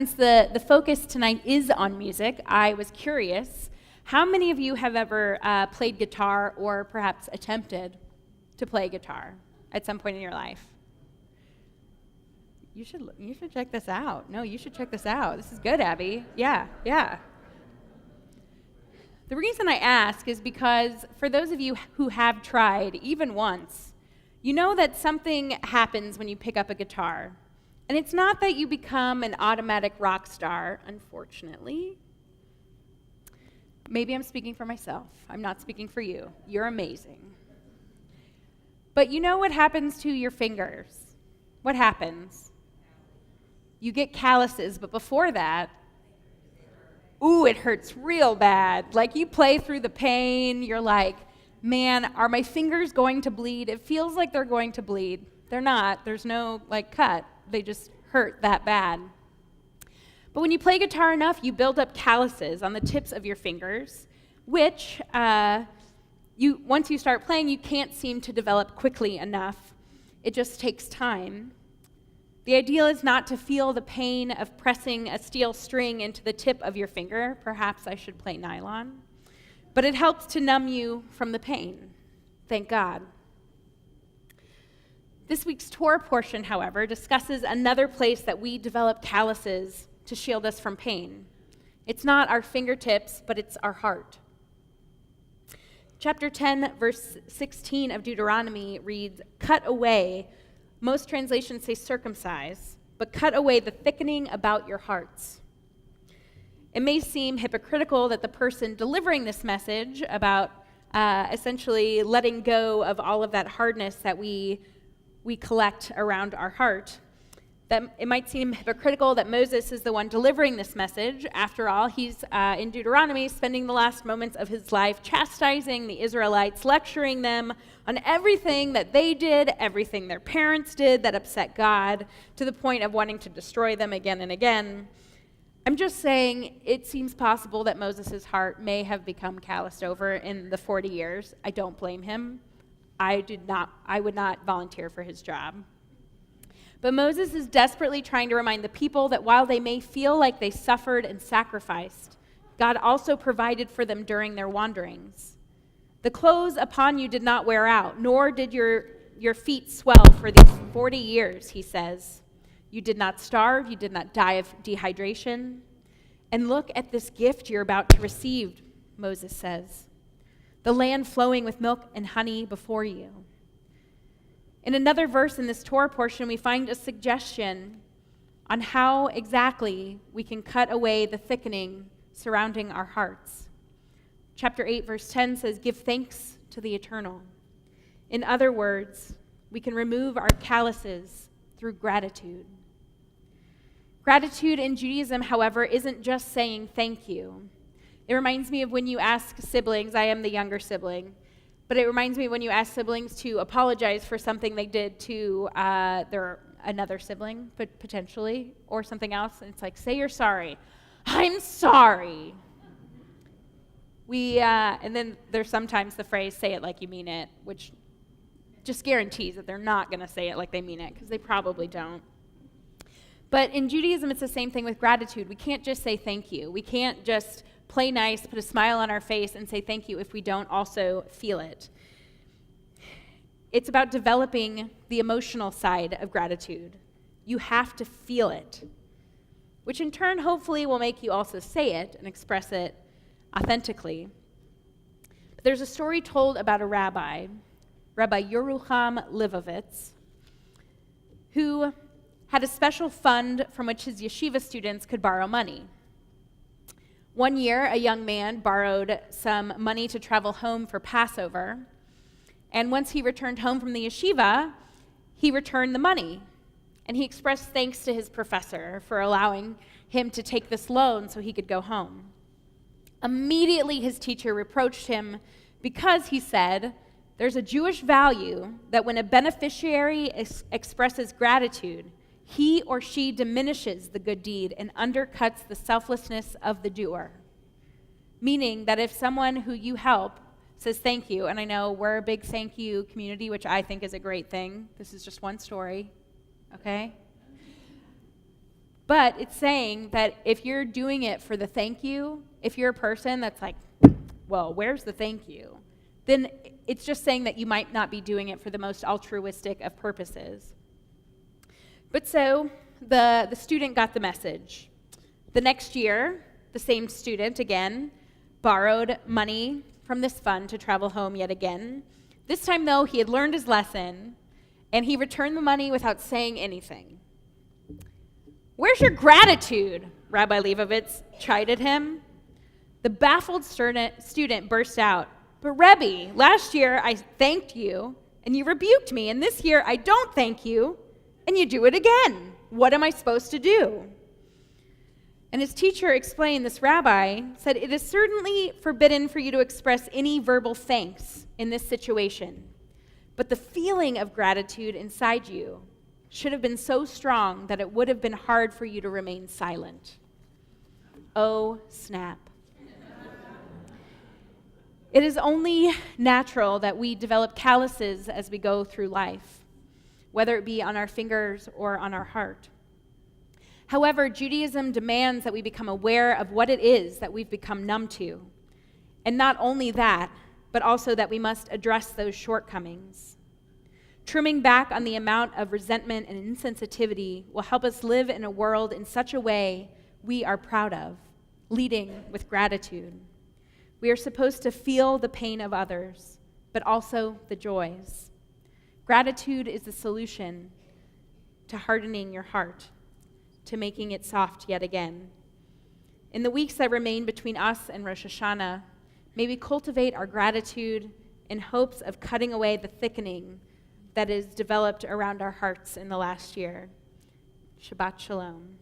Since the focus tonight is on music, I was curious, how many of you have ever played guitar or perhaps attempted to play guitar at some point in your life? You should check this out. No, you should check this out. This is good, Abby. Yeah. The reason I ask is because for those of you who have tried, even once, you know that something happens when you pick up a guitar. And it's not that you become an automatic rock star, unfortunately. Maybe I'm speaking for myself. I'm not speaking for you. You're amazing. But you know what happens to your fingers? What happens? You get calluses, but before that, it hurts real bad. Like you play through the pain, you're like, man, are my fingers going to bleed? It feels like they're going to bleed. They're not. There's no cut. They just hurt that bad. But when you play guitar enough, you build up calluses on the tips of your fingers, which once you start playing, you can't seem to develop quickly enough. It just takes time. The ideal is not to feel the pain of pressing a steel string into the tip of your finger. Perhaps I should play nylon. But it helps to numb you from the pain. Thank God. This week's Torah portion, however, discusses another place that we develop calluses to shield us from pain. It's not our fingertips, but it's our heart. Chapter 10, verse 16 of Deuteronomy reads, "Cut away," most translations say circumcise, "but cut away the thickening about your hearts." It may seem hypocritical that the person delivering this message about essentially letting go of all of that hardness that we collect around our heart, that it might seem hypocritical that Moses is the one delivering this message. After all, he's in Deuteronomy spending the last moments of his life chastising the Israelites, lecturing them on everything that they did, everything their parents did that upset God, to the point of wanting to destroy them again and again. I'm just saying it seems possible that Moses' heart may have become calloused over in the 40 years. I don't blame him. I would not volunteer for his job. But Moses is desperately trying to remind the people that while they may feel like they suffered and sacrificed, God also provided for them during their wanderings. "The clothes upon you did not wear out, nor did your feet swell for these 40 years, he says. "You did not starve, you did not die of dehydration. And look at this gift you're about to receive," Moses says. "The land flowing with milk and honey before you." In another verse in this Torah portion, we find a suggestion on how exactly we can cut away the thickening surrounding our hearts. Chapter 8, verse 10 says, "Give thanks to the Eternal." In other words, we can remove our calluses through gratitude. Gratitude in Judaism, however, isn't just saying thank you. It reminds me of when you ask siblings, I am the younger sibling, but it reminds me when you ask siblings to apologize for something they did to their another sibling, but potentially, or something else, and it's like, say you're sorry. I'm sorry. And then there's sometimes the phrase, say it like you mean it, which just guarantees that they're not going to say it like they mean it, because they probably don't. But in Judaism, it's the same thing with gratitude. We can't just say thank you. We can't just play nice, put a smile on our face, and say thank you if we don't also feel it. It's about developing the emotional side of gratitude. You have to feel it, which in turn hopefully will make you also say it and express it authentically. But there's a story told about a Rabbi Yerucham Livovitz, who had a special fund from which his yeshiva students could borrow money. One year, a young man borrowed some money to travel home for Passover, and once he returned home from the yeshiva, he returned the money, and he expressed thanks to his professor for allowing him to take this loan so he could go home. Immediately, his teacher reproached him because, he said, there's a Jewish value that when a beneficiary expresses gratitude, he or she diminishes the good deed and undercuts the selflessness of the doer. Meaning that if someone who you help says thank you, and I know we're a big thank you community, which I think is a great thing. This is just one story, okay? But it's saying that if you're doing it for the thank you, if you're a person that's like, well, where's the thank you? Then it's just saying that you might not be doing it for the most altruistic of purposes. But so the student got the message. The next year, the same student again borrowed money from this fund to travel home yet again. This time, though, he had learned his lesson, and he returned the money without saying anything. "Where's your gratitude?" Rabbi Leibovitz chided him. The baffled student burst out, "But Rebbe, last year I thanked you, and you rebuked me, and this year I don't thank you, and you do it again. What am I supposed to do?" And his teacher explained, this rabbi said, "It is certainly forbidden for you to express any verbal thanks in this situation, but the feeling of gratitude inside you should have been so strong that it would have been hard for you to remain silent." Oh, snap. It is only natural that we develop calluses as we go through life, whether it be on our fingers or on our heart. However, Judaism demands that we become aware of what it is that we've become numb to. And not only that, but also that we must address those shortcomings. Trimming back on the amount of resentment and insensitivity will help us live in a world in such a way we are proud of, leading with gratitude. We are supposed to feel the pain of others, but also the joys. Gratitude is the solution to hardening your heart, to making it soft yet again. In the weeks that remain between us and Rosh Hashanah, may we cultivate our gratitude in hopes of cutting away the thickening that is developed around our hearts in the last year. Shabbat Shalom.